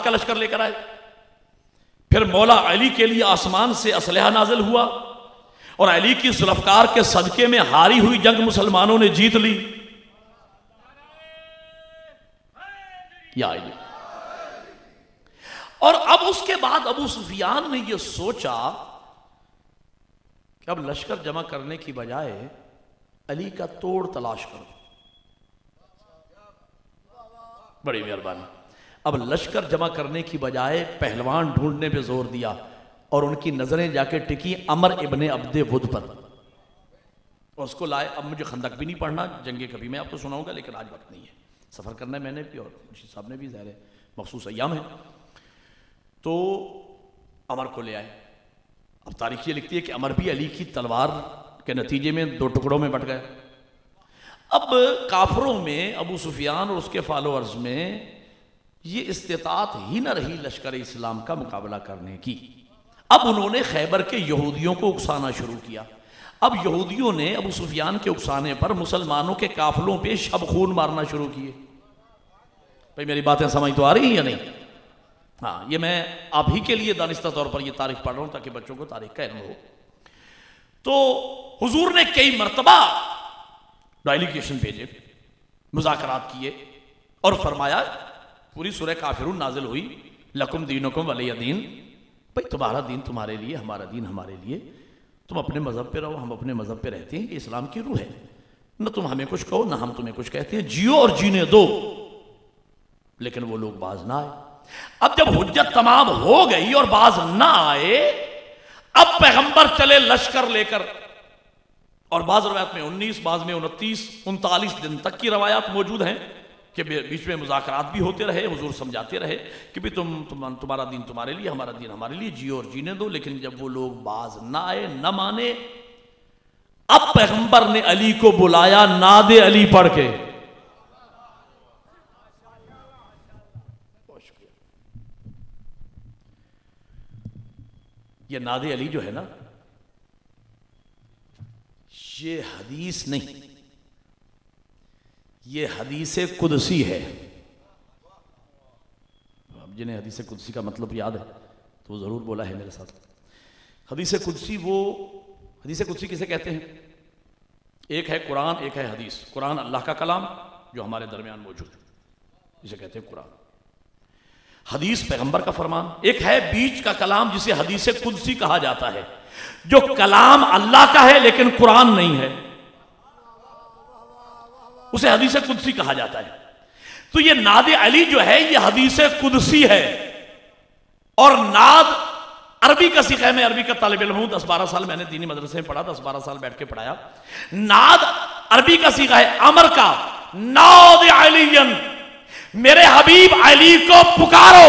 का लश्कर लेकर आए। फिर मौला अली के लिए आसमान से असलहा नाजिल हुआ और अली की जुल्फकार के सदके में हारी हुई जंग मुसलमानों ने जीत ली। या अली। और अब उसके बाद अबू सुफियान ने यह सोचा कि अब लश्कर जमा करने की बजाय अली का तोड़ तलाश करो। बड़ी मेहरबानी। अब लश्कर जमा करने की बजाय पहलवान ढूंढने पे जोर दिया और उनकी नजरें जाके टिकी अमर इब्ने अब्दे वुद पर और उसको लाए। अब मुझे खंदक भी नहीं पढ़ना, जंगे कभी मैं आपको सुनाऊंगा, लेकिन आज वक्त नहीं है, सफर करना है मैंने भी और मुर्शिद साहब ने भी, ज़ाहिर है मखसूस अय्याम है। तो अमर को ले आए। अब तारीख ये लिखती है कि अमर भी अली की तलवार के नतीजे में दो टुकड़ों में बट गए। अब काफरों में अबू सुफियान और उसके फॉलोअर्स में ये इस्तिताअत ही न रही लश्कर इस्लाम का मुकाबला करने की। अब उन्होंने खैबर के यहूदियों को उकसाना शुरू किया। अब यहूदियों ने अबू सुफियान के उकसाने पर मुसलमानों के काफिलों पे शब खून मारना शुरू किए। भाई मेरी बातें समझ तो आ रही हैं या नहीं? हाँ, ये मैं आप ही के लिए दानिस्ता तौर पर ये तारीख पढ़ रहा हूं ताकि बच्चों को तारीख का इल्म हो। तो हुजूर ने कई मरतबा डेलीगेशन भेजे, मुज़ाकरात किए और फरमाया, पूरी सूरह काफिरून नाजिल हुई, लकुम दीनुकुम वलिय दीन। भाई तुम्हारा दीन तुम्हारे लिए, हमारा दीन हमारे लिए, तुम अपने मजहब पे रहो, हम अपने मजहब पे रहते हैं, कि इस्लाम की रूह है। न तुम हमें कुछ कहो ना हम तुम्हें कुछ कहते हैं, जियो और जीने दो। लेकिन वो लोग बाज ना आए। अब जब हुज्जत तमाम हो गई और बाज ना आए, अब पैगंबर चले लश्कर लेकर। और बाज रवायत में 19, बाज में 29, 39 दिन तक की रवायात मौजूद हैं कि बीच में मुज़ाकरात भी होते रहे, हुजूर समझाते रहे कि भी तुम्हारा दीन तुम्हारे लिए, हमारा दीन हमारे लिए, जियो और जीने दो। लेकिन जब वो लोग बाज ना आए, न माने, अब पैगंबर ने अली को बुलाया नादे अली पढ़ के। ये नादे अली जो है ना, ये हदीस नहीं, ये हदीस कुदसी है। अब जिन्हें हदीस कुदसी का मतलब याद है तो वो जरूर बोला है मेरे साथ। हदीस कुदसी, वो हदीस कुदसी किसे कहते हैं? एक है कुरान, एक है हदीस। कुरान अल्लाह का कलाम जो हमारे दरमियान मौजूद है, इसे कहते हैं कुरान। हदीस पैगंबर का फरमान। एक है बीच का कलाम जिसे हदीस कुदसी कहा जाता है, जो कलाम अल्लाह का है लेकिन कुरान नहीं है, उसे हदीस कुदसी कहा जाता है। तो ये नादे अली जो है ये हदीस कुदसी है। और नाद अरबी का सीखा है, मैं अरबी का तालिब इल्म हूं, 10-12 साल मैंने दीनी मदरसे में पढ़ा, 10-12 साल बैठ के पढ़ाया। नाद अरबी का सीखा है, अमर का, नाद अलीयन, मेरे हबीब अली को पुकारो।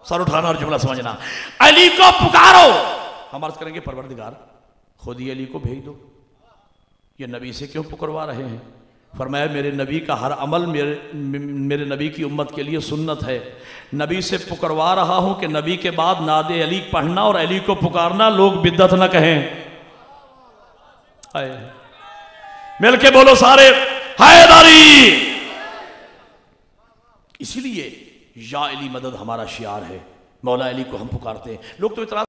सर उठाना और जुमला समझना, अली को पुकारो। हम अर्ज करेंगे परवरदिगार खुद ही अली को भेज दो, ये नबी से क्यों पुकारवा रहे हैं? फरमाया मेरे नबी का हर अमल मेरे नबी की उम्मत के लिए सुन्नत है। नबी से पुकारवा रहा हूं कि नबी के बाद नादे अली पढ़ना और अली को पुकारना, लोग बिद्दत न कहें। मिलके बोलो सारे, हैदरी। इसीलिए या अली मदद हमारा शियार है, मौला अली को हम पुकारते हैं। लोग तो इतराज